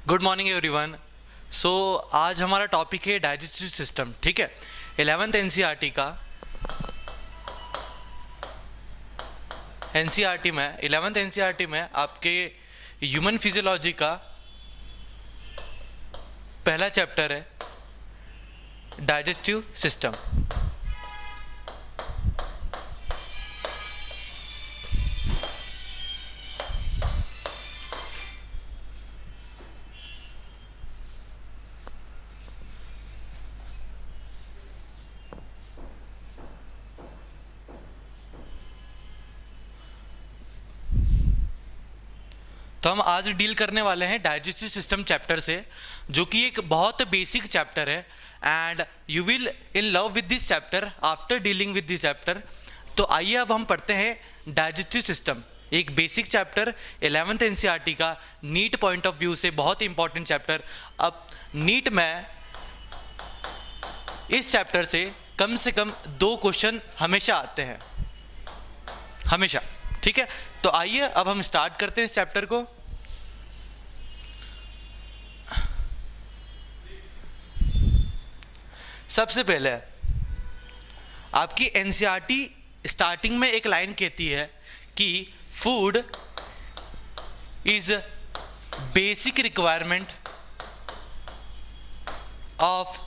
Good morning everyone. सो आज हमारा topic है डाइजेस्टिव सिस्टम। ठीक है, 11th एनसीईआरटी का एनसीईआरटी में 11th एनसीईआरटी में आपके ह्यूमन फिजियोलॉजी का पहला चैप्टर है डाइजेस्टिव सिस्टम। तो हम आज डील करने वाले हैं डाइजेस्टिव सिस्टम चैप्टर से, जो कि एक बहुत बेसिक चैप्टर है and you will in love with this chapter after dealing with this chapter. तो आइए अब हम पढ़ते हैं डाइजेस्टिव सिस्टम, एक बेसिक चैप्टर 11th एनसीईआरटी का नीट पॉइंट ऑफ व्यू से बहुत इंपॉर्टेंट चैप्टर। अब नीट में इस चैप्टर से कम 2 क्वेश्चन हमेशा आते हैं, हमेशा। ठीक है, तो आइए अब हम स्टार्ट करते हैं इस चैप्टर को। सबसे पहले आपकी एनसीईआरटी स्टार्टिंग में एक लाइन कहती है कि food is basic requirement of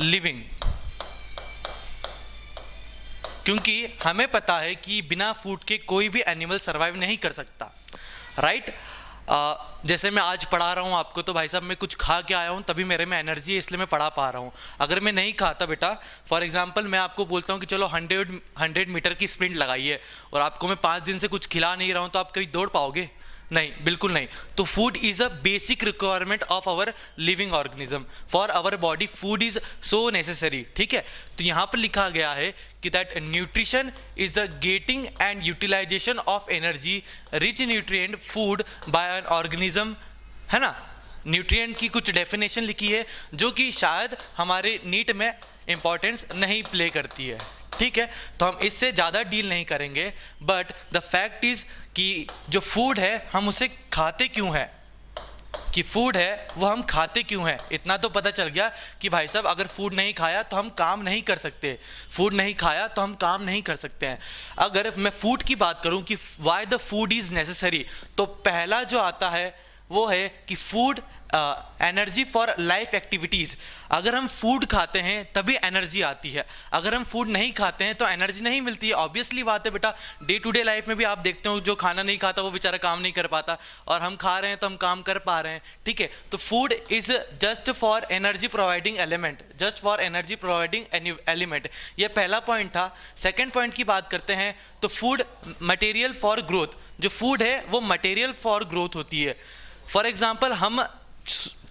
living, क्योंकि हमें पता है कि बिना फूड के कोई भी एनिमल सरवाइव नहीं कर सकता, राइट। जैसे मैं आज पढ़ा रहा हूँ आपको, तो भाई साहब मैं कुछ खा के आया हूँ तभी मेरे में एनर्जी है, इसलिए मैं पढ़ा पा रहा हूँ। अगर मैं नहीं खाता बेटा, फॉर एग्जांपल मैं आपको बोलता हूँ कि चलो 100 मीटर की स्प्रिंट लगाइए और आपको मैं 5 दिन से कुछ खिला नहीं रहा हूँ, तो आप कभी दौड़ पाओगे? नहीं, बिल्कुल नहीं। तो food is a basic requirement of our living organism, for our body food is so necessary. ठीक है, तो यहाँ पर लिखा गया है कि that nutrition is the getting and utilization of energy rich nutrient food by an organism, है ना। न्यूट्रिएंट की कुछ डेफिनेशन लिखी है जो कि शायद हमारे नीट में इंपॉर्टेंस नहीं प्ले करती है। ठीक है, तो हम इससे ज़्यादा डील नहीं करेंगे, बट द फैक्ट इज कि जो फूड है हम उसे खाते क्यों हैं, कि फूड है वो हम खाते क्यों हैं। इतना तो पता चल गया कि भाई साहब अगर फूड नहीं खाया तो हम काम नहीं कर सकते, फूड नहीं खाया तो हम काम नहीं कर सकते हैं। अगर मैं फूड की बात करूं कि why the food is necessary, तो पहला जो आता है वो है कि food energy for life activities. अगर हम फूड खाते हैं तभी एनर्जी आती है, अगर हम फूड नहीं खाते हैं तो एनर्जी नहीं मिलती है। ऑब्वियसली बात है बेटा, डे टू डे लाइफ में भी आप देखते हो जो खाना नहीं खाता वो बेचारा काम नहीं कर पाता, और हम खा रहे हैं तो हम काम कर पा रहे हैं। ठीक है, तो food is just for energy providing element, just for energy providing element. ये पहला पॉइंट था। सेकेंड पॉइंट की बात करते हैं तो फूड मटेरियल फॉर ग्रोथ, जो फूड है वो मटेरियल फॉर ग्रोथ होती है। फॉर एग्जाम्पल हम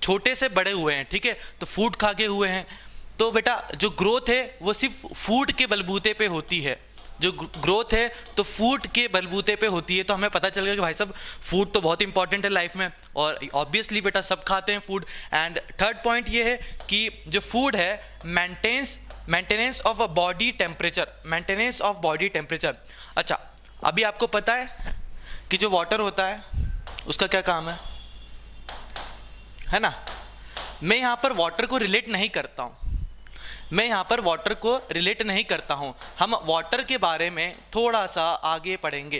छोटे से बड़े हुए हैं, ठीक है, तो फूड खा के हुए हैं, तो बेटा जो ग्रोथ है वो सिर्फ फूड के बलबूते पे होती है, जो ग्रोथ है तो फूड के बलबूते पे होती है। तो हमें पता चल गया कि भाई साहब फूड तो बहुत इंपॉर्टेंट है लाइफ में, और ऑब्वियसली बेटा सब खाते हैं फूड। एंड थर्ड पॉइंट ये है कि जो फूड है maintenance of a body temperature, maintenance of body temperature. अच्छा, अभी आपको पता है कि जो वाटर होता है उसका क्या काम है ना। मैं यहाँ पर वाटर को रिलेट नहीं करता हूँ, मैं यहाँ पर वाटर को रिलेट नहीं करता हूँ। हम वाटर के बारे में थोड़ा सा आगे पढ़ेंगे,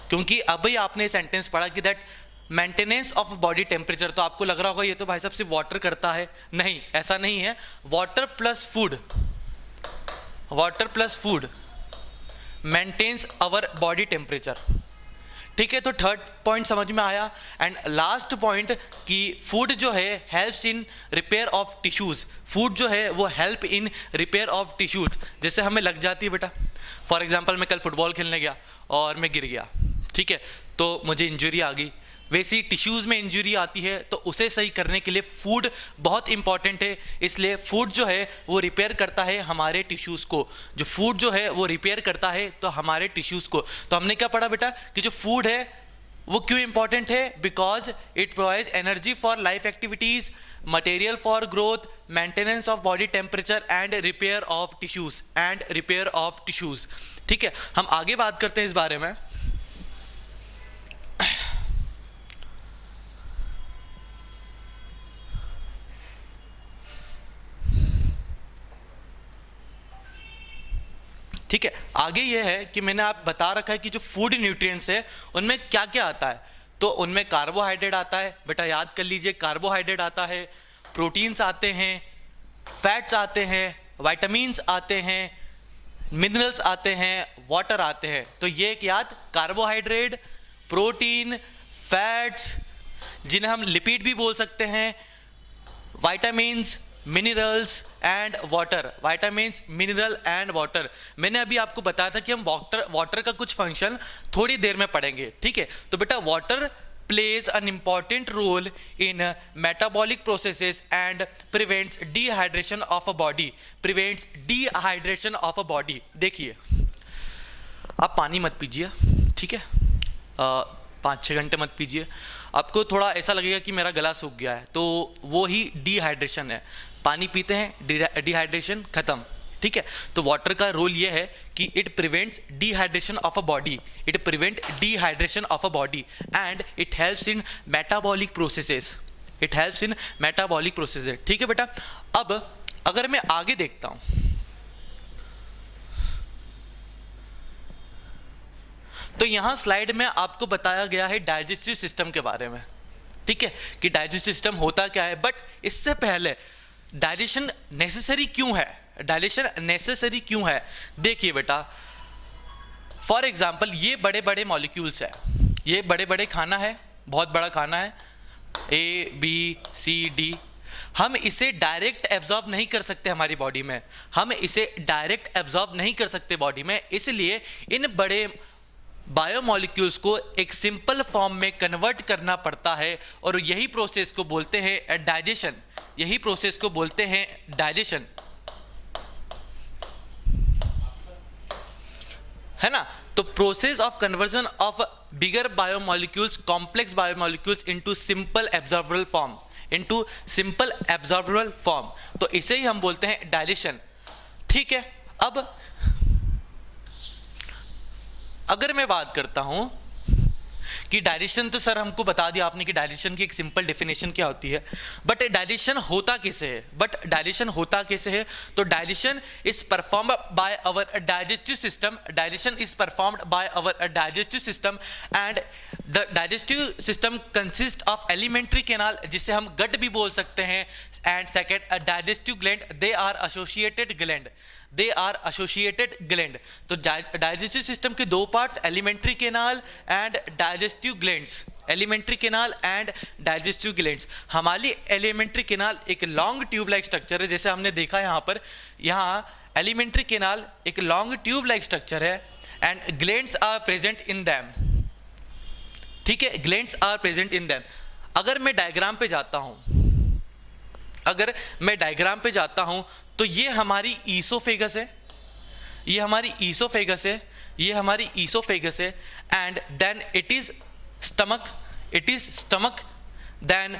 क्योंकि अभी आपने सेंटेंस पढ़ा कि that maintenance of body temperature, तो आपको लग रहा होगा ये तो भाई साहब सिर्फ वाटर करता है। नहीं, ऐसा नहीं है। Water plus food maintains our body temperature. ठीक है, तो थर्ड पॉइंट समझ में आया। एंड लास्ट पॉइंट कि फूड जो है helps in repair of tissues, food जो है वो help in repair of tissues. जैसे हमें लग जाती है बेटा, फॉर एग्जांपल मैं कल फुटबॉल खेलने गया और मैं गिर गया, ठीक है, तो मुझे इंजरी आ गई। वैसे ही टिश्यूज़ में इंजरी आती है तो उसे सही करने के लिए फूड बहुत इंपॉर्टेंट है। इसलिए फूड जो है वो रिपेयर करता है हमारे टिश्यूज़ को, जो फूड जो है वो रिपेयर करता है तो हमारे टिश्यूज़ को। तो हमने क्या पढ़ा बेटा कि जो फूड है वो क्यों इंपॉर्टेंट है, because it provides energy for life activities, material for growth, maintenance of body temperature and repair of tissues. ठीक है, हम आगे बात करते हैं इस बारे में। ठीक है, आगे ये है कि मैंने आप बता रखा है कि जो फूड न्यूट्रिएंट्स है उनमें क्या क्या आता है। तो उनमें कार्बोहाइड्रेट आता है, बेटा याद कर लीजिए, कार्बोहाइड्रेट आता है, प्रोटीन्स आते हैं, फैट्स आते हैं, विटामिन्स आते हैं, मिनरल्स आते हैं, वाटर आते हैं। तो ये एक याद, कार्बोहाइड्रेट, प्रोटीन, फैट्स, जिन्हें हम लिपिड भी बोल सकते हैं, vitamins, minerals and water, vitamins, mineral and water. मैंने अभी आपको बताया था कि हम वाटर का कुछ फंक्शन थोड़ी देर में पढ़ेंगे, ठीक है। तो बेटा water plays an important role in metabolic processes and prevents dehydration of a body, prevents dehydration of a body। देखिए, आप पानी मत पीजिए, ठीक है, 5-6 घंटे मत पीजिए, आपको थोड़ा ऐसा लगेगा कि मेरा गला सूख गया है, तो वो ही डिहाइड्रेशन है। पानी पीते हैं, डिहाइड्रेशन खत्म, ठीक है। तो वाटर का रोल ये है कि it prevents dehydration of a body, it prevent dehydration of a body and it helps in metabolic processes, it helps in metabolic processes, ठीक है बेटा। अब अगर मैं आगे देखता हूं तो यहां स्लाइड में आपको बताया गया है डाइजेस्टिव सिस्टम के बारे में, ठीक है, कि डाइजेस्टिव सिस्टम होता क्या है। बट इससे पहले डाइजेशन नेसेसरी क्यों है, डाइजेशन नेसेसरी क्यों है। देखिए बेटा, फॉर एग्जांपल ये बड़े बड़े मॉलिक्यूल्स है, ये बड़े बड़े खाना है, बहुत बड़ा खाना है, ABCD, हम इसे डायरेक्ट एब्जॉर्ब नहीं कर सकते हमारी बॉडी में, हम इसे डायरेक्ट एब्जॉर्ब नहीं कर सकते बॉडी में, इसलिए इन बड़े बायोमॉलिक्यूल्स को एक सिंपल फॉर्म में कन्वर्ट करना पड़ता है, और यही प्रोसेस को बोलते हैं डाइजेशन, यही प्रोसेस को बोलते हैं डाइजेशन, है ना। तो process of conversion of bigger biomolecules, complex biomolecules into simple absorbable form, into simple absorbable form, तो इसे ही हम बोलते हैं डाइजेशन, ठीक है। अब अगर मैं बात करता हूं कि डाइजेशन, तो सर हमको बता दिया आपने कि डाइजेशन की एक सिंपल डेफिनेशन क्या होती है, बट डाइजेशन होता कैसे है, डाइजेशन होता कैसे है। तो digestion is performed by our digestive system, digestion is performed by our digestive system and the digestive system consist of alimentary canal, जिसे हम गट भी बोल सकते हैं, and second digestive gland, they are associated gland, they are associated gland. तो digestive system के दो parts, alimentary canal and digestive glands, alimentary canal and digestive glands. हमारी एलिमेंट्री कैनाल एक लॉन्ग ट्यूब लाइक स्ट्रक्चर है, जैसे हमने देखा यहाँ पर, यहाँ एलिमेंट्री कैनाल एक लॉन्ग ट्यूब लाइक स्ट्रक्चर है and glands are present in them, ठीक है, glands are present in them. अगर मैं डायग्राम पे जाता हूं, अगर मैं डायग्राम पे जाता हूं तो ये हमारी ईसोफेगस है, ये हमारी ईसोफेगस है, ये हमारी ईसोफेगस है, and then it is stomach, it is stomach, then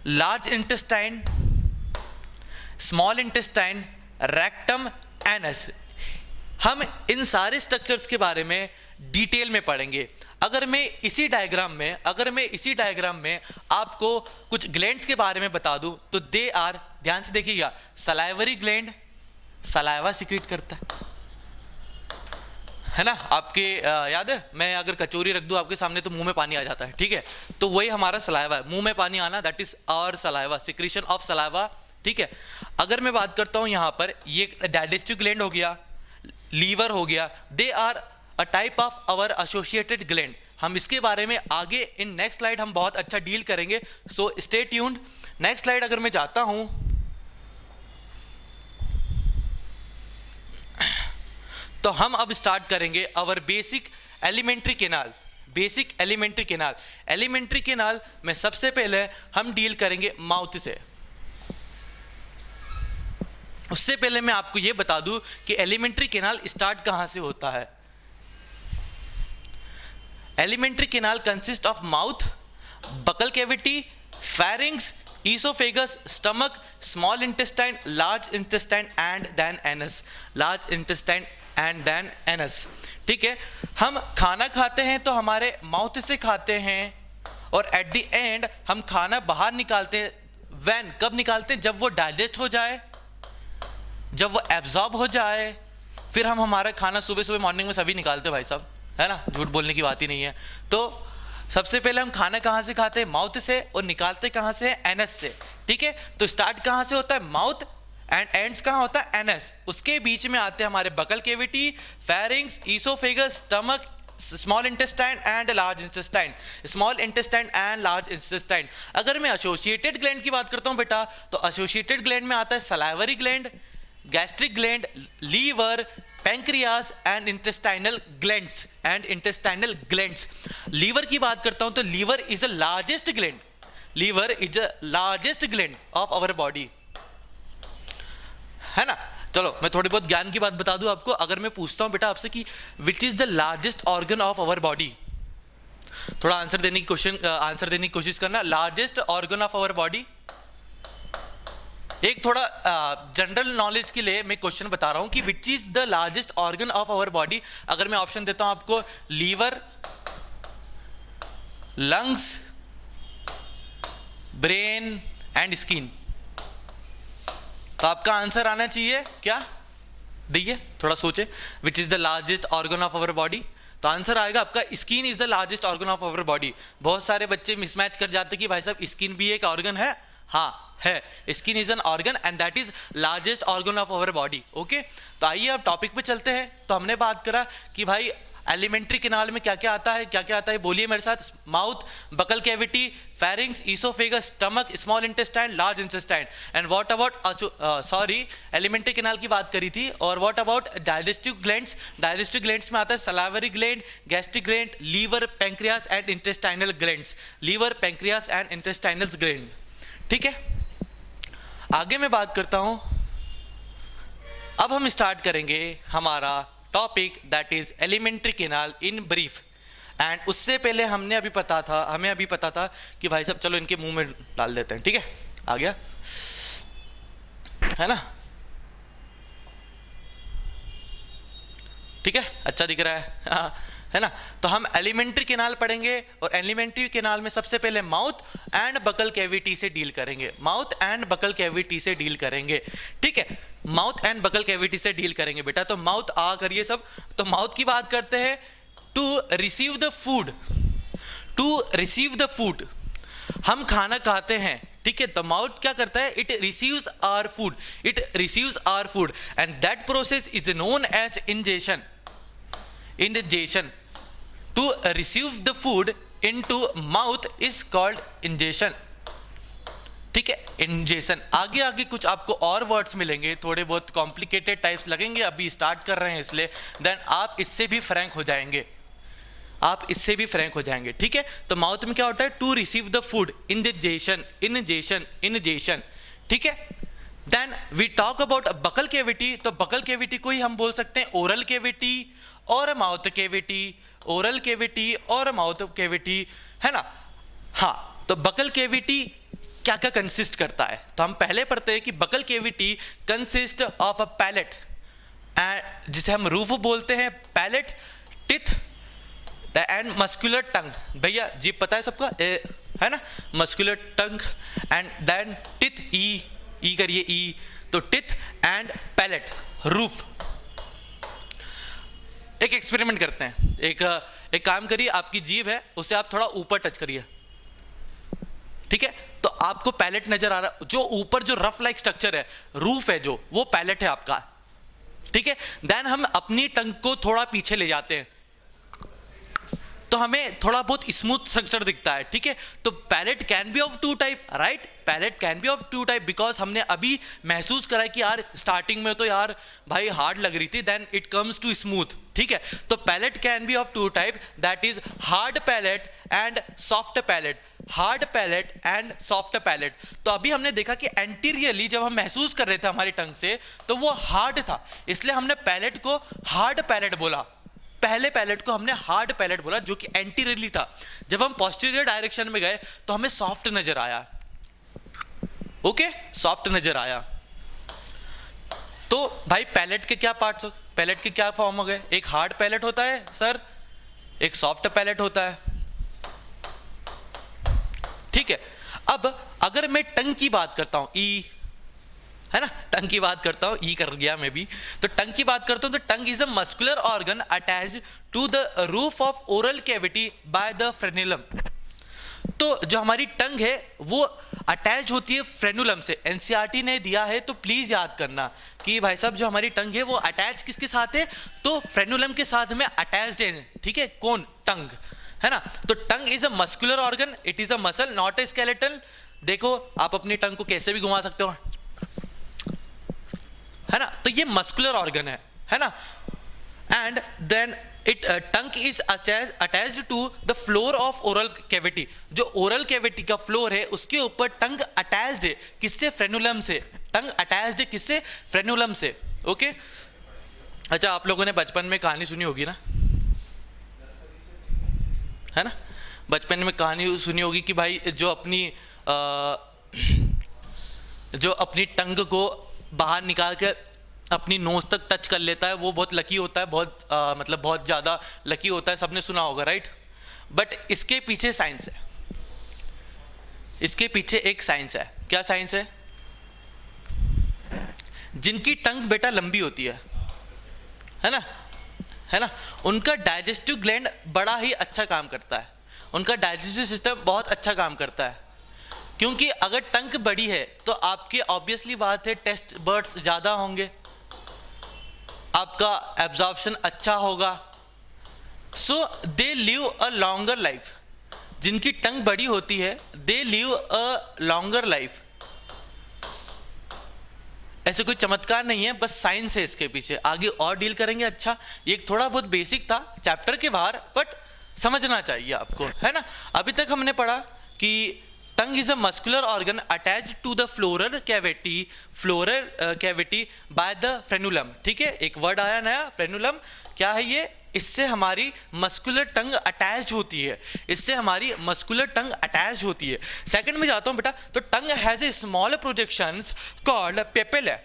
large intestine, small intestine, rectum, anus. हम इन सारे स्ट्रक्चर्स के बारे में डिटेल में पढ़ेंगे। अगर मैं इसी डायग्राम में आपको कुछ ग्लैंड्स के बारे में बता दूं तो दे आर, ध्यान से देखिएगा, सलाइवरी ग्लैंड सलाइवा सिक्रीट करता है ना, आपके याद है, मैं अगर कचौरी रख दूं आपके सामने तो मुंह में पानी आ जाता है, ठीक है, तो वही हमारा सलाइवा है, मुंह में पानी आना, that is our saliva, secretion of saliva, ठीक है। अगर मैं बात करता हूं यहां पर, ये डाइजेस्टिव ग्लैंड हो गया, लीवर हो गया, they are a type of our associated gland. हम इसके बारे में आगे इन नेक्स्ट स्लाइड हम बहुत अच्छा डील करेंगे, so stay tuned. Next slide अगर मैं जाता हूं तो हम अब स्टार्ट करेंगे our basic alimentary canal, basic alimentary canal. Alimentary canal में सबसे पहले हम डील करेंगे माउथ से। उससे पहले मैं आपको यह बता दूं कि एलिमेंट्री कैनाल स्टार्ट कहां से होता है। Alimentary canal consist of mouth, buccal cavity, pharynx, oesophagus, stomach, small intestine, large intestine and then anus, large intestine and then anus, ठीक है। हम खाना खाते हैं तो हमारे माउथ से खाते हैं, और एट द एंड हम खाना बाहर निकालते हैं, व्हेन, कब निकालते हैं, जब वो डाइजेस्ट हो जाए, जब वो एब्जॉर्ब हो जाए, फिर हम हमारा खाना सुबह सुबह मॉर्निंग में सभी निकालते हैं भाई साहब, है ना, झूठ बोलने की बात ही नहीं है। तो सबसे पहले हम खाना कहाँ से खाते हैं? माउथ से, और निकालते कहाँ से? एनएस से। ठीक है, तो स्टार्ट कहाँ से होता है? माउथ, एंड एंड्स कहाँ होता है? एनएस। उसके बीच में आते हैं हमारे buccal cavity, pharynx, oesophagus, stomach, small intestine and large intestine, small intestine and large intestine. अगर मैं एसोसिएटेड ग्लैंड की बात करता हूं बेटा, तो एसोसिएटेड ग्लैंड में आता है salivary gland, gastric gland, liver, pancreas and intestinal glands liver की बात करता हूं तो liver is the largest gland, liver is the largest gland of our body, है ना। चलो मैं थोड़ी बहुत ज्ञान की बात बता दूं आपको। अगर मैं पूछता हूं बेटा आपसे कि which is the largest organ of our body, थोड़ा आंसर देने की कोशिश करना। Largest organ of our body, एक थोड़ा जनरल नॉलेज के लिए मैं क्वेश्चन बता रहा हूं कि which is the largest organ of our body. अगर मैं ऑप्शन देता हूं आपको, liver, lungs, brain and skin, तो आपका आंसर आना चाहिए क्या? देखिए थोड़ा सोचे, which is the largest organ of our body, तो आंसर आएगा आपका skin is the largest organ of our body. बहुत सारे बच्चे मिसमैच कर जाते कि भाई साहब स्किन भी एक ऑर्गन है। हाँ है, skin is an organ and that is largest organ of our body. Okay, तो आइए अब टॉपिक पे चलते हैं। तो हमने बात करा कि भाई एलिमेंट्री कैनाल में क्या क्या आता है, क्या क्या आता है, बोलिए मेरे साथ। Mouth, buccal cavity, pharynx, oesophagus, stomach, small intestine, large intestine. And what about alimentary canal की बात करी थी। और what about digestive glands? Digestive glands में आता है salivary gland, gastric gland, liver, pancreas and intestinal glands, liver, pancreas and intestinal gland. ठीक है, आगे मैं बात करता हूं। अब हम स्टार्ट करेंगे हमारा topic that is alimentary canal in brief. And उससे पहले हमें अभी पता था कि भाई साहब चलो इनके मुंह में डाल देते हैं। ठीक है, आ गया, है ना, ठीक है, अच्छा दिख रहा है, हाँ, है ना। तो हम एलिमेंट्री कैनाल पढ़ेंगे और एलिमेंट्री कैनाल में सबसे पहले माउथ एंड बकल कैविटी से डील करेंगे, माउथ एंड बकल कैविटी से डील करेंगे। ठीक है, माउथ एंड बकल कैविटी से डील करेंगे बेटा। तो माउथ आ करिए सब। तो माउथ की बात करते हैं। To receive the food, to receive the food, हम खाना खाते हैं। ठीक है, तो माउथ क्या करता है? It receives our food, it receives our food and that process is known as ingestion. Ingestion, to receive the food into mouth is called ingestion. ठीक है, इंजेशन। आगे आगे कुछ आपको और वर्ड्स मिलेंगे, थोड़े बहुत कॉम्प्लिकेटेड टाइप्स लगेंगे, अभी स्टार्ट कर रहे हैं इसलिए, देन आप इससे भी फ्रैंक हो जाएंगे, आप इससे भी फ्रैंक हो जाएंगे। ठीक है, तो माउथ में क्या होता है? To receive the food, ingestion, ingestion, ingestion. ठीक है, then we talk about buccal cavity. तो बकल कैविटी को ही हम बोल सकते हैं ओरल कैविटी और माउथ कैविटी, ओरल कैविटी और माउथ कैविटी, है ना। हाँ, तो बकल कैविटी क्या क्या कंसिस्ट करता है? तो हम पहले पढ़ते हैं कि buccal cavity consist of a palate, जिसे हम रूफ बोलते हैं, palate, teeth and muscular tongue. भैया जीभ पता है सबका, है ना, muscular tongue and then teeth, ई करिए, ई, तो टिथ एंड पैलेट, रूफ। एक एक्सपेरिमेंट करते हैं, एक काम करिए, आपकी जीभ है उसे आप थोड़ा ऊपर टच करिए। ठीक है, तो आपको पैलेट नजर आ रहा, जो ऊपर जो रफ लाइक स्ट्रक्चर है, रूफ है जो, वो पैलेट है आपका। ठीक है, देन हम अपनी टंग को थोड़ा पीछे ले जाते हैं तो हमें थोड़ा बहुत स्मूथ स्ट्रक्चर दिखता है। ठीक है, तो palate can be of two type, right, palate can be of two type, because हमने अभी महसूस करा कि यार स्टार्टिंग में तो यार भाई हार्ड लग रही थी, then it comes to smooth. ठीक है, तो palate can be of two type, that is hard palate and soft palate, hard palate and soft palate. तो अभी हमने देखा कि एंटीरियरली जब हम महसूस कर रहे थे हमारी टंग से, तो वो हार्ड था, इसलिए हमने पैलेट को हार्ड पैलेट बोला, पहले पैलेट को हमने हार्ड पैलेट बोला, जो कि एंटीरियरली था। जब हम पोस्टीरियर डायरेक्शन में गए तो हमें सॉफ्ट नजर आया। ओके, सॉफ्ट नजर आया। तो भाई पैलेट के क्या पार्ट्स हो, पैलेट के क्या फॉर्म हो गए? एक हार्ड पैलेट होता है सर, एक सॉफ्ट पैलेट होता है। ठीक है, अब अगर मैं टंग की बात करता हूं, ई, है ना, टंग की बात करता हूँ, ई कर गया मैं भी। तो टंग की बात करता हूँ तो tongue is a muscular organ attach to the roof of oral cavity by the frenulum. तो जो हमारी टंग है वो अटैच होती है फ्रेनुलम से। एनसीईआरटी ने दिया है तो प्लीज याद करना कि भाई साहब जो हमारी टंग है वो अटैच किसके साथ है, तो फ्रेनुलम के साथ में अटैच्ड है, ठीक है, कौन, टंग, है ना। तो tongue is a muscular organ, it is a muscle not a skeletal. देखो आप अपनी टंग को कैसे भी घुमा सकते हो, है ना, तो ये मस्कुलर ऑर्गन है ना। And then it tongue is attached to the floor of oral cavity. जो ओरल कैविटी का फ्लोर है उसके ऊपर टंग अटैच्ड है, किससे, फ्रेनुलम से। टंग अटैच्ड है किससे, फ्रेनुलम से। ओके अच्छा, आप लोगों ने बचपन में कहानी सुनी होगी ना, है ना, बचपन में कहानी सुनी होगी कि भाई जो अपनी टंग को बाहर निकाल कर अपनी नोज तक टच कर लेता है वो बहुत लकी होता है, बहुत मतलब बहुत ज़्यादा लकी होता है, सबने सुना होगा, राइट। बट इसके पीछे साइंस है, इसके पीछे एक साइंस है। क्या साइंस है? जिनकी टंग बेटा लंबी होती है ना, है ना, उनका डाइजेस्टिव ग्लैंड बड़ा ही अच्छा काम करता है, उनका डाइजेस्टिव सिस्टम बहुत अच्छा काम करता है। क्योंकि अगर टंग बड़ी है तो आपके ऑब्वियसली बात है टेस्ट बर्ड्स ज़्यादा होंगे, आपका एब्जॉर्प्शन अच्छा होगा, so they live a longer life. जिनकी टंग बड़ी होती है they live a longer life. ऐसे कोई चमत्कार नहीं है, बस साइंस है इसके पीछे, आगे और डील करेंगे। अच्छा ये एक थोड़ा बहुत बेसिक था चैप्टर के बाहर, बट समझना चाहिए आपको, है ना। अभी तक हमने पढ़ा कि tongue is a muscular organ attached to the floral cavity by the frenulum, ठीक है, एक वर्ड आया नया, फ्रेनुलम। क्या है ये? इससे हमारी मस्कुलर टंग अटैच होती है, इससे हमारी मस्कुलर टंग अटैच होती है। सेकंड में जाता हूं बेटा, तो tongue has a small projections called papilla.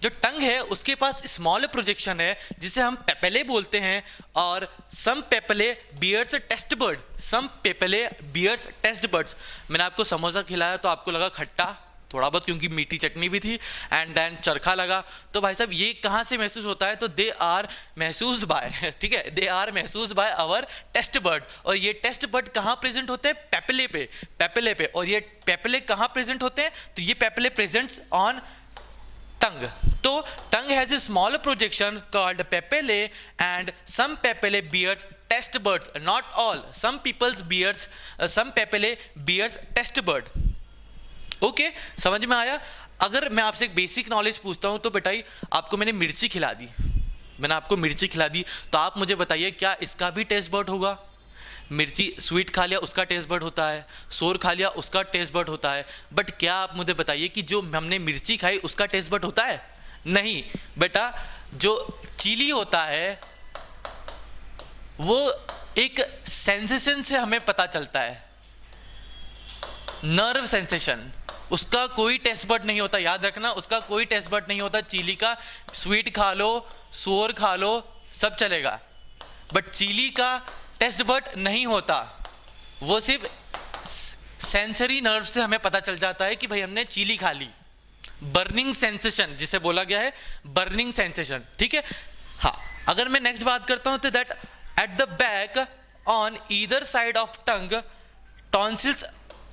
जो टंग है उसके पास स्मॉल प्रोजेक्शन है जिसे हम पेपेले बोलते हैं, और सम पेपेले बियर्स टेस्ट बर्ड, सम पेपेले बियर्स टेस्ट बर्ड्स। मैंने आपको समोसा खिलाया तो आपको लगा खट्टा थोड़ा बहुत, क्योंकि मीठी चटनी भी थी, एंड देन चरखा लगा। तो भाई साहब ये कहाँ से महसूस होता है? तो दे आर महसूस बाय, ठीक है, दे आर महसूस बाय आवर टेस्ट बर्ड। और ये टेस्ट बर्ड कहाँ प्रेजेंट होते हैं? पेपेले पे, पेपेले पे। और ये पेपेले कहाँ प्रेजेंट होते हैं? तो ये पेपेले प्रेजेंट्स ऑन टंग। तो tongue has a small projection called papillae, and some papillae bears taste buds, not all, some peoples bears, some papillae bears taste bud. Okay समझ में आया? अगर मैं आपसे एक बेसिक नॉलेज पूछता हूं तो बेटाई आपको मैंने मिर्ची खिला दी, मैंने आपको मिर्ची खिला दी, तो आप मुझे बताइए क्या इसका भी टेस्ट बर्ड होगा? मिर्ची स्वीट खा लिया उसका टेस्ट बर्ड होता है, सोर खा लिया उसका टेस्ट बर्ड होता है, बट क्या आप मुझे बताइए कि जो हमने मिर्ची खाई उसका टेस्ट बर्ड होता है? नहीं बेटा, जो चिली होता है वो एक सेंसेशन से हमें पता चलता है, नर्व सेंसेशन, उसका कोई टेस्ट बर्ड नहीं होता, याद रखना, उसका कोई टेस्ट बर्ड नहीं होता चिली का। स्वीट खा लो, सोर खा लो, सब चलेगा, बट चिली का टेस्ट बर्ड नहीं होता, वो सिर्फ सेंसरी नर्व से हमें पता चल जाता है कि भाई हमने चिली खा ली। बर्निंग सेंसेशन जिसे बोला गया है, बर्निंग सेंसेशन, ठीक है। हाँ, अगर मैं नेक्स्ट बात करता हूं तो that at the back on either side of tongue tonsils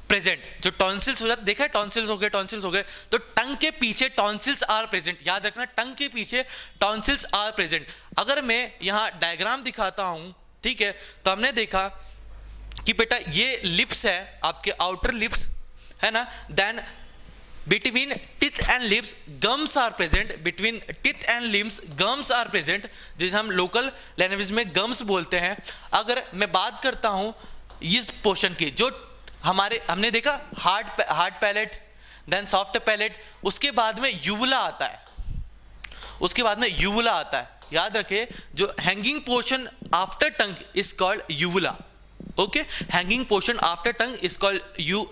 present. जो टॉन्सिल्स हो जाते, देखा है, टॉन्सिल्स हो गए, टॉन्सिल्स हो गए, तो टंग के पीछे टॉन्सिल्स आर प्रेजेंट, याद रखना, टंग के पीछे टॉन्सिल्स आर प्रेजेंट। अगर मैं यहां डायग्राम दिखाता हूं, ठीक है, तो हमने देखा कि बेटा ये लिप्स है, आपके आउटर लिप्स, है ना, then between teeth and lips gums are present, between teeth and lips gums are present, जिसे हम लोकल लैंग्वेज में गम्स बोलते हैं। अगर मैं बात करता हूं इस पोर्शन की, जो हमने देखा hard palate, then soft palate, उसके बाद में यूवुला आता है, उसके बाद में यूवुला आता है, याद रखे, जो hanging portion after tongue is called uvula. Okay, hanging portion after tongue is called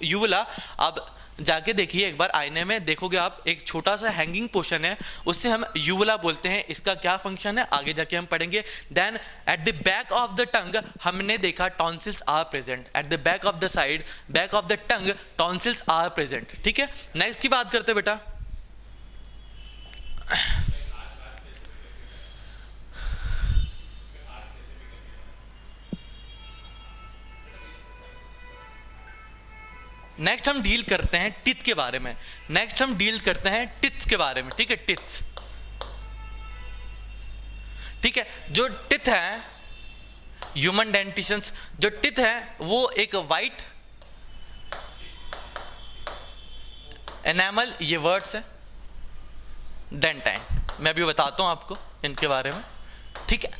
uvula. अब जाके देखिए एक बार आईने में, देखोगे आप एक छोटा सा हैंगिंग पोर्शन है, उससे हम यूवुला बोलते हैं। इसका क्या फंक्शन है आगे जाके हम पढ़ेंगे। Then at the back of the tongue हमने देखा tonsils are present, at the back of the side, back of the tongue tonsils are present, ठीक है। नेक्स्ट की बात करते हैं बेटा, नेक्स्ट हम डील करते हैं टिथ के बारे में। नेक्स्ट हम डील करते हैं टिथ के बारे में, ठीक है, टिथ। ठीक है, जो टिथ है ह्यूमन डेंटिशंस, जो टिथ है वो एक वाइट एनामल, ये वर्ड्स है, डेंटाइन, मैं अभी बताता हूं आपको इनके बारे में, ठीक है।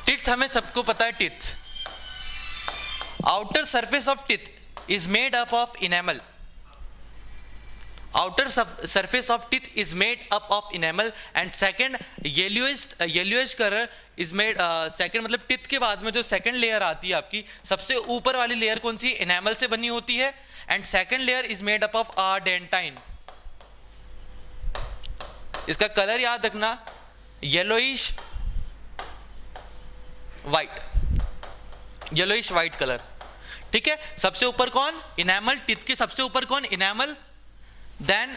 टिथ हमें सबको पता है, teeth, outer surface of teeth is made up of enamel. Outer surface of teeth is made up of enamel and second yellowish color is made second, मतलब टिथ के बाद में जो सेकंड लेयर आती है आपकी, सबसे ऊपर वाली लेयर कौन सी, एनामल से बनी होती है, and second layer is made up of dentine. इसका कलर याद रखना, yellowish white, yellowish white colour, ठीक है। सबसे ऊपर कौन, इनेमल, टिथ के सबसे ऊपर कौन, enamel, then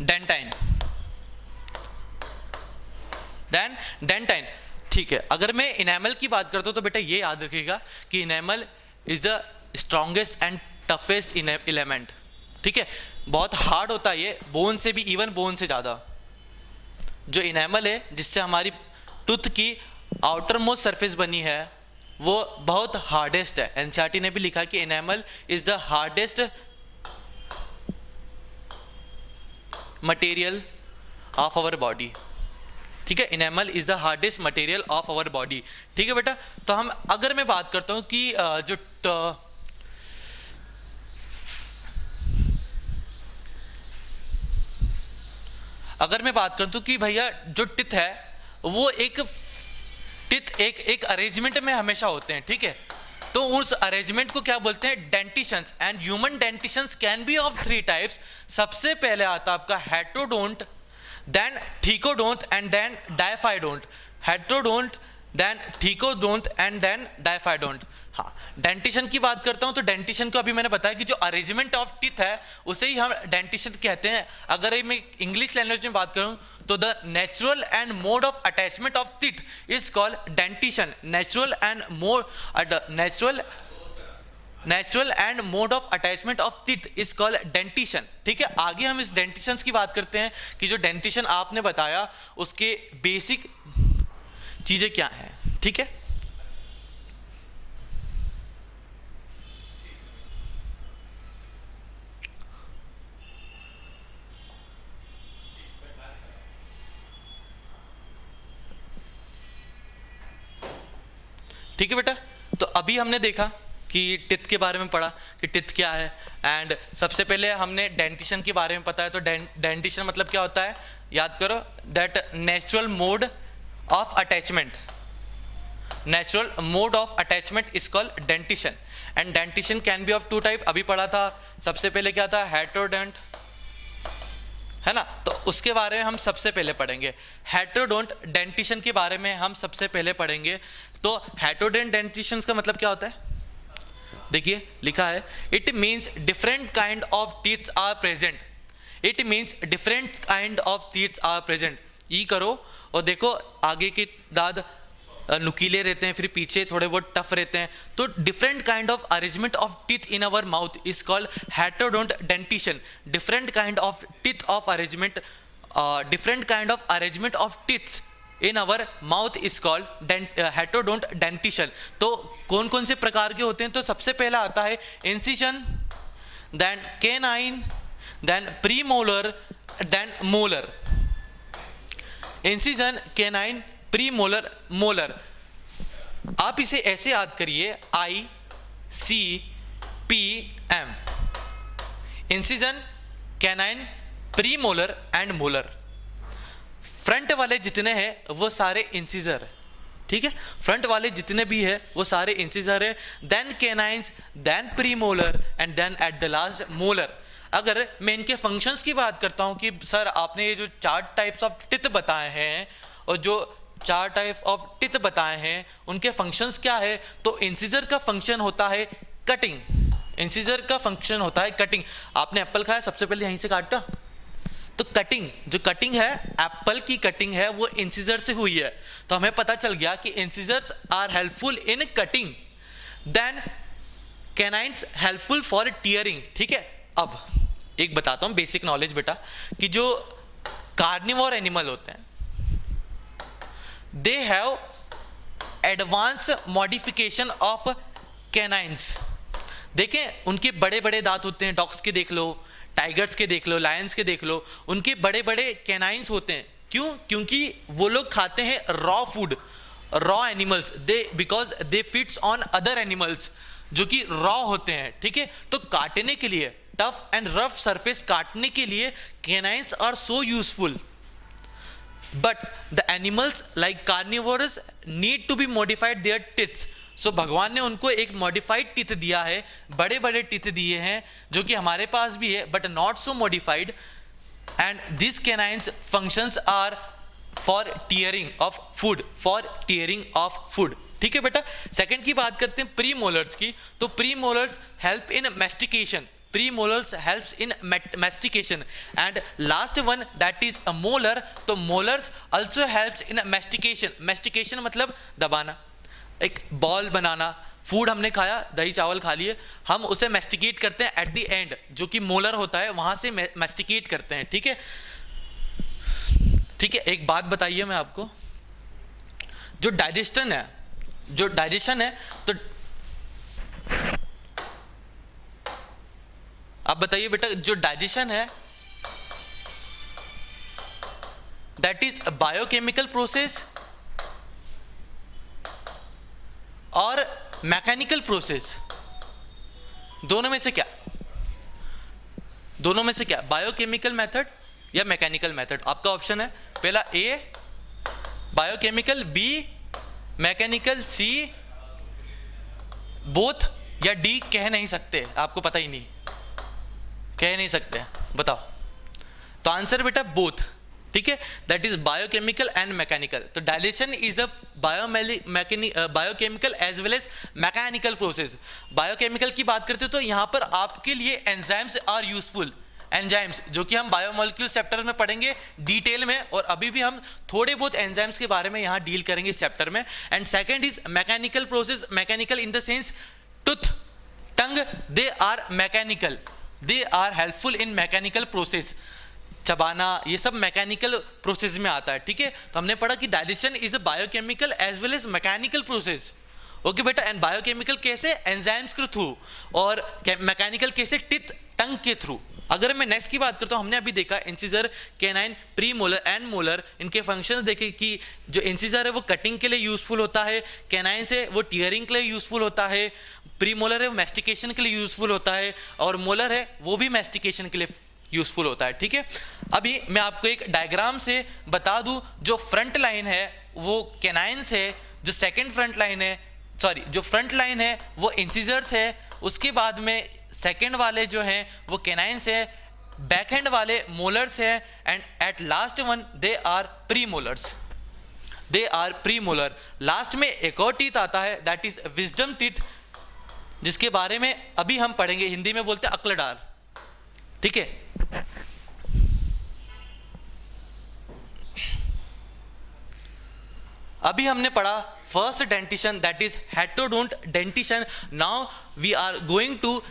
dentine, then dentine, ठीक है। अगर मैं इनेमल की बात करता हूं तो बेटा ये याद रखिएगा कि enamel is the strongest and toughest element, ठीक है। बहुत हार्ड होता है ये, बोन से भी, इवन बोन से ज्यादा। जो इनेमल है जिससे हमारी टूथ की आउटर मोस्ट सरफेस बनी है वो बहुत हार्डेस्ट है। एनसीईआरटी ने भी लिखा कि enamel is the hardest material of our body, ठीक है। Enamel is the hardest material of our body, ठीक है बेटा। तो हम, अगर मैं बात करता हूं कि अगर मैं बात करता हूं कि भैया जो टिथ है वो टिथ एक अरेंजमेंट में हमेशा होते हैं, ठीक है। तो उस अरेंजमेंट को क्या बोलते हैं, dentitions. And human dentitions can be of 3 types. सबसे पहले आता है आपका heterodont, then thecodont and then diphyodont. Heterodont, then thecodont and then diphyodont. हाँ, डेंटिशन की बात करता हूं तो डेंटिशन को अभी मैंने बताया कि जो अरेंजमेंट ऑफ टीथ है उसे ही हम डेंटिशन कहते हैं। अगर मैं इंग्लिश लैंग्वेज में बात करूं तो the natural and mode of attachment of teeth is called dentition. Natural and mode of attachment of teeth is called dentition, ठीक है। आगे हम इस डेंटिशन की बात करते हैं कि जो डेंटिशन आपने बताया उसके बेसिक चीजें क्या हैं, ठीक है। ठीक है बेटा, तो अभी हमने देखा कि टिथ के बारे में पढ़ा कि टिथ क्या है, एंड सबसे पहले हमने डेंटिशन के बारे में पता है। तो डेंटिशन मतलब क्या होता है, याद करो, that natural mode of attachment, natural mode of attachment is called dentition. And dentition can be of 2 type, अभी पढ़ा था। सबसे पहले क्या था, हेट्रोडोंट, है ना, तो उसके बारे में हम सबसे पहले पढ़ेंगे। हेट्रोडोंट डेंटिशन के बारे में हम सबसे पहले पढ़ेंगे। तो हेट्रोडोंट डेंटिशन का मतलब क्या होता है, देखिए लिखा है, it means different kind of teeth are present. It means different kind of teeth are present. ई करो और देखो आगे के दांत नुकीले रहते हैं, फिर पीछे थोड़े बहुत टफ रहते हैं। तो different kind of arrangement of teeth in our mouth is called heterodont dentition. Different kind of teeth of arrangement, different kind of arrangement of teeth in our mouth is called heterodont dentition. तो कौन कौन से प्रकार के होते हैं, तो सबसे पहला आता है incision, then canine, then premolar, then molar. Incision, canine, premolar, molar. आप इसे ऐसे याद करिए, ICPM। Incision, canine, premolar and molar. Front वाले जितने हैं वो सारे इंसिजर है, ठीक है। फ्रंट वाले जितने भी है वो सारे इंसिजर है, then canines, then premolar and then at the last molar. अगर मैं इनके फंक्शंस की बात करता हूं कि सर आपने ये जो 4 टाइप्स ऑफ टीथ बताए हैं और जो 4 टाइप ऑफ टीथ बताए हैं उनके फंक्शंस क्या है, तो इंसिजर का फंक्शन होता है कटिंग। इंसिजर का फंक्शन होता है कटिंग। आपने एप्पल खाया, सबसे पहले यहीं से काटा, तो कटिंग, जो कटिंग है, एप्पल की कटिंग है, वो इंसिजर से हुई है। तो हमें पता चल गया कि incisors are helpful in cutting. Then canines helpful for tearing, ठीक है। अब एक बताता हूं बेसिक नॉलेज बेटा, कि जो कार्निवोर एनिमल होते हैं they have advance modification of canines. देखें उनके बड़े बड़े दांत होते हैं, डॉग्स के देख लो, टाइगर्स के देख लो, लायंस के देख लो, उनके बड़े बड़े कैनाइन्स होते हैं। क्यों? क्योंकि वो लोग खाते हैं raw food, raw animals, they because they feeds on other animals जो कि रॉ होते हैं, ठीक है। तो काटने के लिए, टफ एंड रफ सरफेस काटने के लिए canines are so useful, but the animals like carnivorous need to be modified their teeths. So भगवान ने उनको एक मॉडिफाइड टीथ दिया है, बड़े बड़े टीथ दिए हैं जो कि हमारे पास भी है, but not so modified, and this canines functions are for tearing of food, for tearing of food, ठीक है बेटा। सेकंड की बात करते हैं प्री मोलर्स की, तो premolars help in mastication, premolars helps in mastication, and last one that is a molar, तो molars also helps in mastication. Mastication मतलब दबाना, एक बॉल बनाना, फूड हमने खाया, दही चावल खा लिए, हम उसे मैस्टिकेट करते हैं एट द एंड, जो कि मोलर होता है वहां से मैस्टिकेट करते हैं, ठीक है। ठीक है, एक बात बताइए मैं आपको, जो डाइजेशन है, जो डाइजेशन है, तो आप बताइए बेटा, जो डाइजेशन है दैट इज बायोकेमिकल प्रोसेस और मैकेनिकल प्रोसेस, दोनों में से क्या, दोनों में से क्या, बायोकेमिकल मेथड या मैकेनिकल मेथड? आपका ऑप्शन है पहला ए biochemical, B mechanical, C both, या डी कह नहीं सकते, आपको पता ही नहीं, कह नहीं सकते, बताओ। तो आंसर बेटा बोथ, ठीक है, that is biochemical and mechanical. तो digestion is a biochemical as well as mechanical process. Biochemical की बात करते हो तो यहां पर आपके लिए एंजाइम्स आर यूजफुल, एंजाइम्स जो कि हम बायोमोलिक्यूल चैप्टर में पढ़ेंगे डिटेल में, और अभी भी हम थोड़े बहुत एंजाइम्स के बारे में यहां डील करेंगे इस चैप्टर में। And second is mechanical process, mechanical in the sense tooth, tongue, they are mechanical, they are helpful in mechanical process, चबाना, ये सब मैकेनिकल प्रोसेस में आता है, ठीक है। तो हमने पढ़ा कि digestion is a biochemical as well as mechanical process, okay बेटा। एंड बायोकेमिकल कैसे, एंजाइम्स के थ्रू, और मैकेनिकल कैसे, टिथ, टंग के थ्रू। अगर मैं नेक्स्ट की बात करता हूं, हमने अभी देखा incisor, canine, pre molar and molar, इनके फंक्शंस देखे कि जो इंसिजर है वो कटिंग के लिए यूजफुल होता है, कैनाइन से वो टीयरिंग के लिए यूजफुल होता है, प्री मोलर है वो मैस्टिकेशन के लिए यूजफुल होता है, और मोलर है वो भी मैस्टिकेशन के लिए यूजफुल होता है, ठीक है। अभी मैं आपको एक डायग्राम से बता दूं, जो फ्रंट लाइन है वो कैनाइन्स है, जो सेकंड फ्रंट लाइन है, सॉरी जो फ्रंट लाइन है वो इंसिजर्स है, उसके बाद में सेकंड वाले जो हैं वो कैनाइन्स है, बैक हैंड वाले मोलर्स है, and at last one they are premolars, they are premolar. Last में एक और टीथ आता है दैट इज विजडम टीथ, जिसके बारे में अभी हम पढ़ेंगे, हिंदी में बोलते हैं अक्लडार, ठीक है। अभी हमने पढ़ा first dentition that is heterodont dentition, now we are going to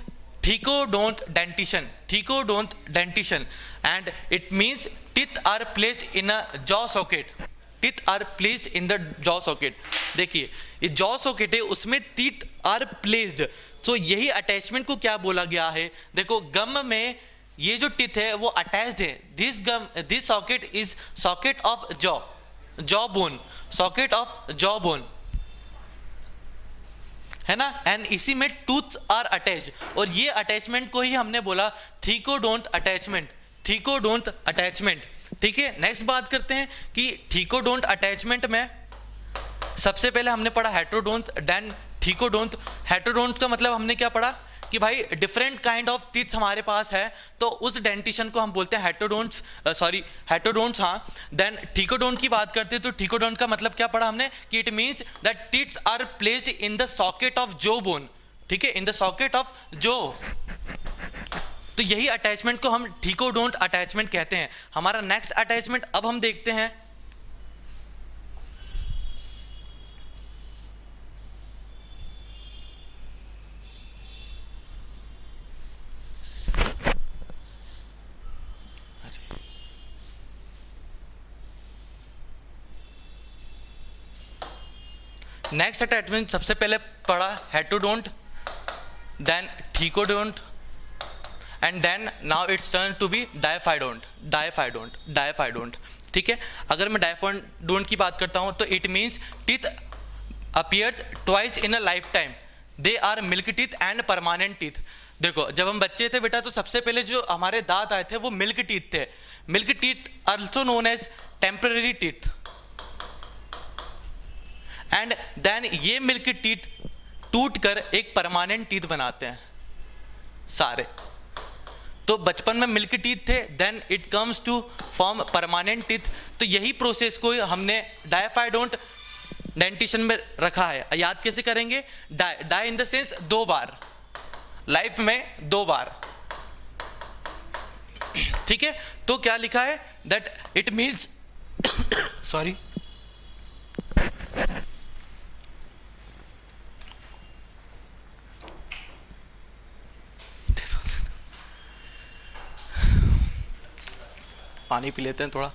thecodont dentition, thecodont dentition, and it means teeth are placed in a jaw socket, teeth are placed in the jaw socket. देखिए ये jaw socket है, उसमें teeth are placed, सो यही attachment को क्या बोला गया है, देखो गम में ये जो टीथ है वो अटैच्ड है, this socket is socket of jaw bone, socket of jaw bone, है ना, एंड इसी में टूथ्स आर अटैच्ड, और ये अटैचमेंट को ही हमने बोला थीकोडोंट अटैचमेंट, थीकोडोंट अटैचमेंट, ठीक है। नेक्स्ट बात करते हैं कि थीकोडोंट अटैचमेंट में सबसे पहले हमने पढ़ा हेटेरोडोंट, देन थीकोडोंट। हेटेरोडोंट का मतलब हमने क्या पढ़ा कि भाई डिफरेंट काइंड ऑफ टीथ्स हमारे पास है, तो उस डेंटिशन को हम बोलते हैं हेटेरोडोंट्स, सॉरी हेटेरोडोंट्स, हाँ। देन थीकोडोंट की बात करते हैं तो थीकोडोंट का मतलब क्या पढ़ा हमने कि it means that teeths are placed in the socket of जो बोन, ठीक है, इन द सॉकेट ऑफ जो, तो यही अटैचमेंट को हम थीकोडोंट अटैचमेंट कहते हैं। हमारा नेक्स्ट अटैचमेंट अब हम देखते हैं नेक्स्ट अटैचमेंट सबसे पहले पढ़ा heterodont, then thecodont, and then now it's turn to be diphyodont. ठीक है, अगर मैं डायफाइडोंट की बात करता हूं तो it means teeth appears twice in a life time, they are milk teeth and permanent teeth. देखो जब हम बच्चे थे बेटा तो सबसे पहले जो हमारे दांत आए थे वो मिल्क टीथ थे। Milk teeth also known as temporary teeth, and then ये मिल्क टीथ टूट कर एक परमानेंट टीथ बनाते हैं सारे। तो बचपन में मिल्क टीथ थे, then it comes to form permanent teeth. तो यही प्रोसेस को हमने डायफाइडोंट डेंटिशन में रखा है। याद कैसे करेंगे? डाई इन द सेंस 2 बार, लाइफ में 2 बार। ठीक है, तो क्या लिखा है? दैट इट मीन्स सॉरी, पानी पी लेते हैं थोड़ा।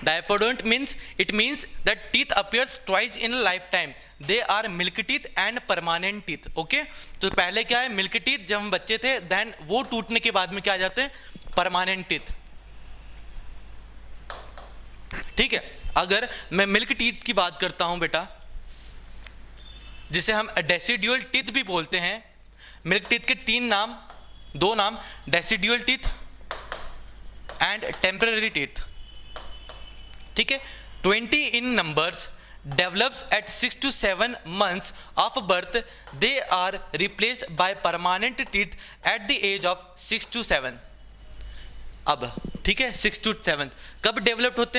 Diaphodont means it means that teeth appears twice in a lifetime. They are milk teeth and permanent teeth. Okay? तो पहले क्या है? मिल्क टीथ जब हम बच्चे थे, देन वो टूटने के बाद में क्या आ जाते हैं? Permanent teeth. ठीक है, अगर मैं मिल्क टीथ की बात करता हूं बेटा, जिसे हम डेसिडुअल टीथ भी बोलते हैं। मिल्क टीथ के 2 नाम, decidual teeth and temporary teeth. ठीक है, 20 इन numbers, develops eight 6 to 7 months of birth, they are replaced by permanent teeth at the age of 6 to 7। अब ठीक है, 6 to 7 कब डेवलप्ड होते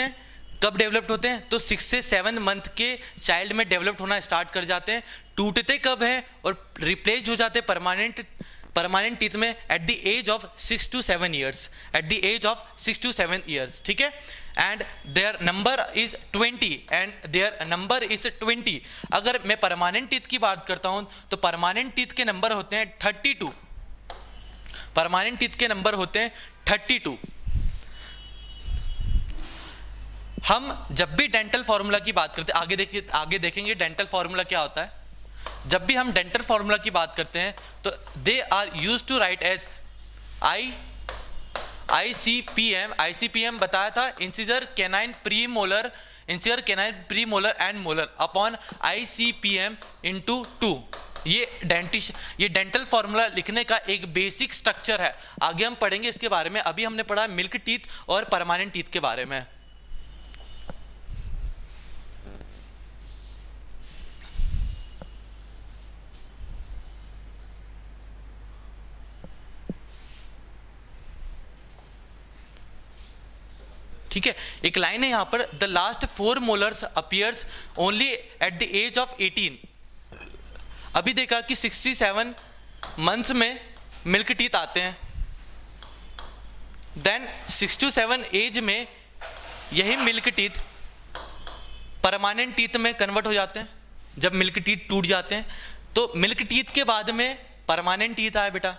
हैं? तो 6 से 7 मंथ के चाइल्ड में डेवलप्ड होना स्टार्ट कर जाते हैं। टूटते कब है और रिप्लेस्ड हो जाते हैं परमानेंट टीथ में? At the age of 6 to 7 years, at the age of 6 to 7 years। ठीक है, एंड देयर नंबर इज 20। अगर मैं परमानेंट टीथ की बात करता हूं तो परमानेंट टीथ के नंबर होते हैं 32। परमानेंट टीथ के नंबर होते हैं 32। हम जब भी डेंटल फॉर्मूला की बात करते हैं, आगे देखेंगे डेंटल फॉर्मूला क्या होता है। जब भी हम डेंटल फॉर्मूला की बात करते हैं तो they are use to write as ICPM बताया था, incisor canine premolar and molar upon ICPM into 2। ये डेंटल फॉर्मूला लिखने का एक बेसिक स्ट्रक्चर है। आगे हम पढ़ेंगे इसके बारे में। अभी हमने पढ़ा मिल्क टीथ और परमानेंट टीथ के बारे में। ठीक है, एक लाइन है यहां पर, the last 4 molars appears only at the age of 18। अभी देखा कि 67 मंथ्स में मिल्क टीथ आते हैं, देन 6 to 7 एज में यही मिल्क टीथ परमानेंट टीथ में कन्वर्ट हो जाते हैं। जब मिल्क टीथ टूट जाते हैं तो मिल्क टीथ के बाद में परमानेंट टीथ आए बेटा।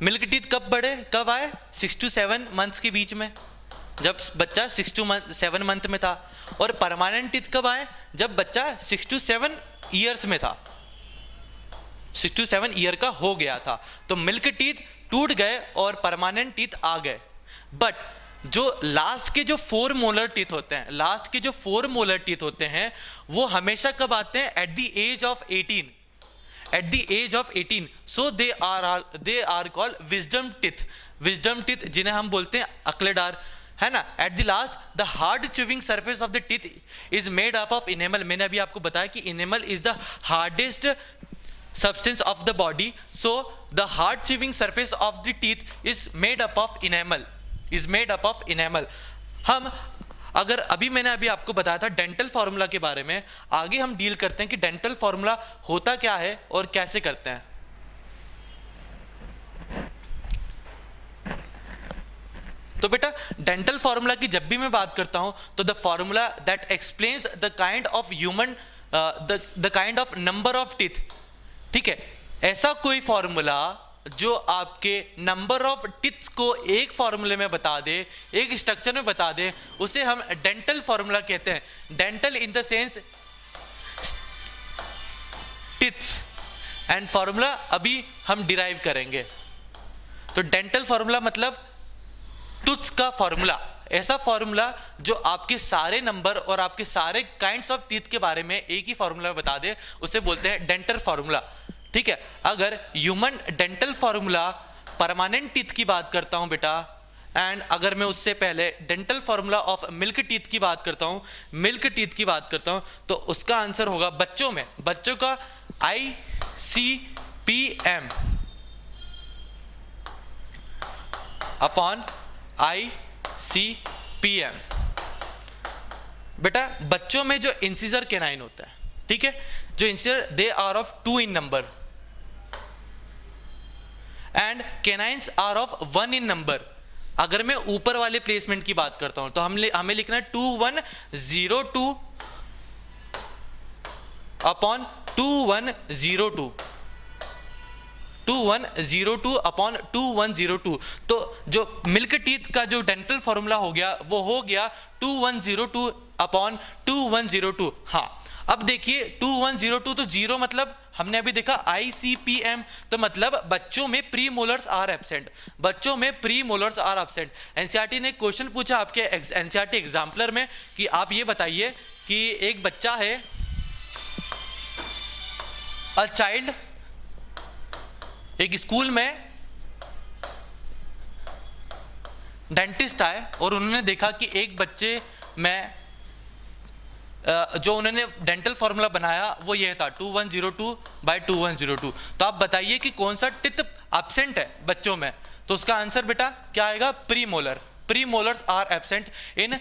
मिल्क टीथ कब आए? 6 to 7 मंथ्स के बीच में, जब बच्चा 6 to 7 मंथ में था। और परमानेंट टीथ कब आए? जब बच्चा 6 to 7 ईयर्स में था, 6 to 7 ईयर का हो गया था। तो मिल्क टीथ टूट गए और परमानेंट टीथ आ गए। बट जो लास्ट के जो 4 मोलर टीथ होते हैं वो हमेशा कब आते हैं? At the age of 18। At the age of 18, so they are called wisdom teeth, जिन्हें हम बोलते हैं अक्लेडार, है ना। At the last the hard chewing surface of the teeth is made up of enamel. मैंने अभी आपको बताया कि enamel is the hardest substance of the body, so the hard chewing surface of the teeth is made up of enamel। हम अगर मैंने अभी आपको बताया था डेंटल फॉर्मूला के बारे में, आगे हम डील करते हैं कि डेंटल फॉर्मूला होता क्या है और कैसे करते हैं। तो बेटा डेंटल फॉर्मूला की जब भी मैं बात करता हूं तो the formula that explains the kind of number of teeth. ठीक है, ऐसा कोई फॉर्मूला जो आपके नंबर ऑफ टिथ्स को एक फॉर्मूले में बता दे, एक स्ट्रक्चर में बता दे, उसे हम डेंटल फॉर्मूला कहते हैं। Dental in the sense teeths, and formula अभी हम डिराइव करेंगे। तो डेंटल फॉर्मूला मतलब टूथ्स का फॉर्मूला, ऐसा फॉर्मूला जो आपके सारे नंबर और आपके सारे काइंड्स ऑफ टीथ के बारे में एक ही फॉर्मूला बता दे, उसे बोलते हैं डेंटल फॉर्मूला। ठीक है, अगर human dental formula permanent teeth की बात करता हूं बेटा, एंड अगर मैं उससे पहले dental formula of milk teeth की बात करता हूं, मिल्क टीथ की बात करता हूं, तो उसका आंसर होगा बच्चों में, बच्चों का ICPM अपॉन ICPM। बेटा बच्चों में जो इंसिजर कैनाइन होता है, ठीक है, जो incisor they are of 2 in number and canines are of 1 in number. अगर मैं ऊपर वाले प्लेसमेंट की बात करता हूं तो हमें लिखना है 2102 अपॉन 2102, 2102 अपॉन 2102। तो जो मिल्क टीथ का जो डेंटल फॉर्मूला हो गया वो हो गया 2102 अपॉन 2102। हाँ, अब देखिए 2102 तो जीरो मतलब हमने अभी देखा ICPM, तो मतलब बच्चों में प्री मोलर्स आर एब्सेंट, बच्चों में premolars are absent. NCERT ने क्वेश्चन पूछा आपके एनसीईआरटी एग्जाम्पलर में कि आप ये बताइए कि एक बच्चा है, अ चाइल्ड, एक स्कूल में डेंटिस्ट आए और उन्होंने देखा कि एक बच्चे में जो उन्होंने डेंटल फॉर्मूला बनाया वो ये था 2102 बाई 2102। तो आप बताइए कि कौन सा टिथ एब्सेंट है बच्चों में, तो उसका आंसर बेटा क्या आएगा, premolar. Premolars are absent in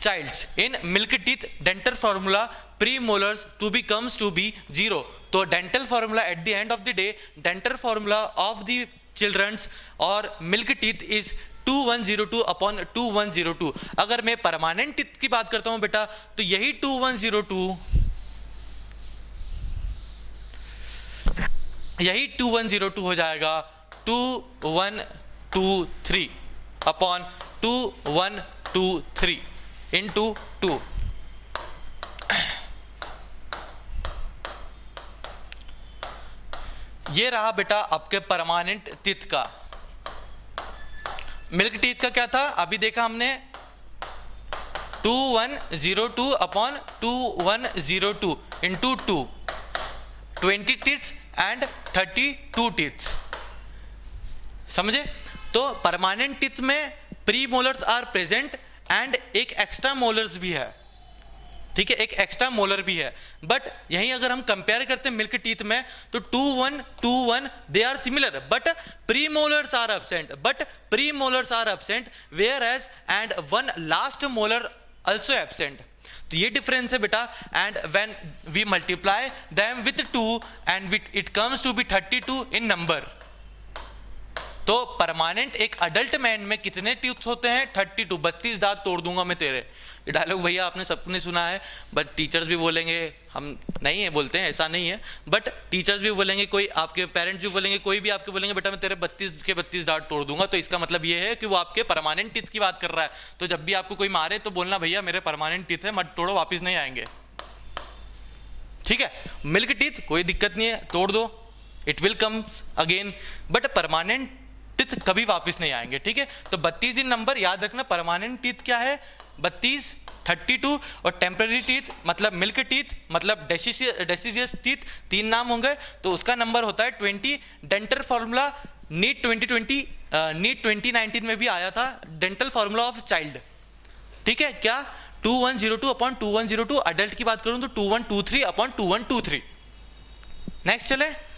childs in milk teeth. Dental formula premolars to be comes to be 0। तो dental formula at the end of the day, dental formula of the childrens और milk teeth is 2102 upon 2102। अगर मैं permanent teeth की बात करता हूं बेटा, तो यही 2102 हो जाएगा 2123 अपॉन 2123 इंटू 2। ये रहा बेटा आपके परमानेंट टीथ का। मिल्क टीथ का क्या था, अभी देखा हमने 2102 upon 2102 into 2, 20 teeths and 32 teeths. समझे? तो परमानेंट टीथ में premolars are present and एक एक्स्ट्रा मोलर्स भी है, ठीक है, एक एक्स्ट्रा मोलर भी है। बट यहीं अगर हम कंपेयर करते हैं मिल्क टीथ में तो 2121 they are similar but premolars are absent, whereas and one last molar also absent. तो ये डिफरेंस है बेटा। And when we multiply them with 2 and it comes to be 32 in number. तो permanent एक adult man में कितने teeth होते हैं, 32। 32 दांत तोड़ दूंगा मैं तेरे। ये डायलॉग भैया आपने सबने सुना है, बट टीचर्स भी बोलेंगे, हम नहीं है बोलते हैं, ऐसा नहीं है, बट टीचर्स भी बोलेंगे, कोई आपके पेरेंट्स भी बोलेंगे, कोई भी आपके बोलेंगे बेटा मैं तेरे 32 के 32 दांत तोड़ दूंगा। तो इसका मतलब ये है कि वो आपके परमानेंट टीथ की बात कर रहा है। तो जब भी आपको कोई मारे तो बोलना भैया मेरे परमानेंट टीथ है, मत तोड़ो, वापिस नहीं आएंगे। ठीक है, मिल्क टीथ कोई दिक्कत नहीं है, तोड़ दो, it will come again, but permanent teeth कभी वापस नहीं आएंगे। ठीक है, तो 32 इन नंबर याद रखना। परमानेंट टीथ क्या है, 32, 32, और टेम्पररी टीथ मतलब मिल्क टीथ मतलब डेसिडियस टीथ, 3 नाम होंगे, तो उसका नंबर होता है 20। डेंटल फॉर्मूला नीट 2019 में भी आया था, डेंटल फॉर्मूला ऑफ चाइल्ड। ठीक है, क्या 2102 अपॉन 2102। अडल्ट की बात करूं तो 2123 अपॉन 2123। नेक्स्ट चले,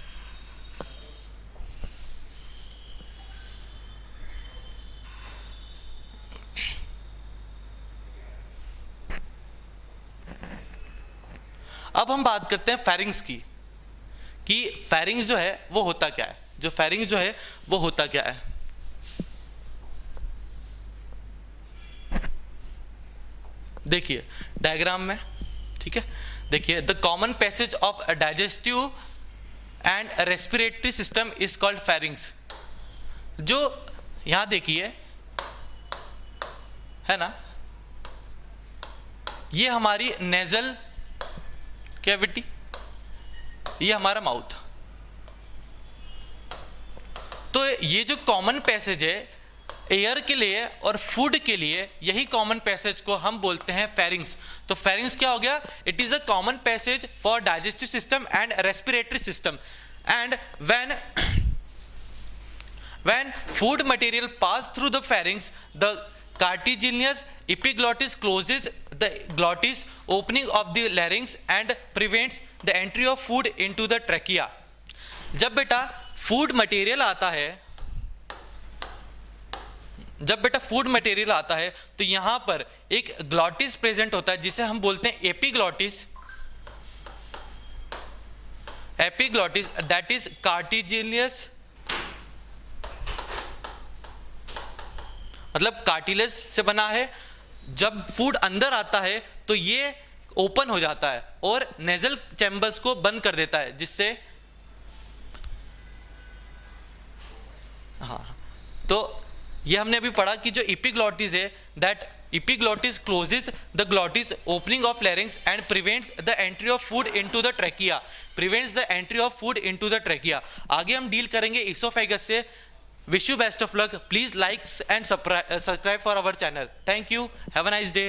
अब हम बात करते हैं फेरिंग्स की, कि फेरिंग्स जो है वो होता क्या है, जो फेरिंग्स जो है वो होता क्या है। देखिए डायग्राम में, ठीक है, देखिए the common passage of digestive and respiratory system is called pharynx. जो यहां देखिए है ना, ये हमारी नेजल कैविटी, ये हमारा माउथ। तो ये जो कॉमन पैसेज है एयर के लिए और फूड के लिए, यही कॉमन पैसेज को हम बोलते हैं फेरिंग्स। तो फेरिंग्स क्या हो गया? It is a common passage for digestive system and respiratory system. And when food material pass through the pharynx, the cartilaginous epiglottis closes the glottis opening of the larynx and prevents the entry of food into the trachea। जब बेटा food material आता है, तो यहां पर एक glottis present होता है जिसे हम बोलते हैं एपिग्लॉटिस। दैट इज कार्टिलेजियस, मतलब कार्टिलेज से बना है। जब फूड अंदर आता है तो ये ओपन हो जाता है और नेजल चैम्बर्स को बंद कर देता है, जिससे हाँ, तो ये हमने अभी पढ़ा कि जो एपिग्लॉटिस है, that epiglottis closes the glottis opening of larynx and prevents the entry of food into the trachea. आगे हम डील करेंगे इसोफेगस से। Wish you best of luck. Please like and subscribe for our channel. Thank you. Have a nice day.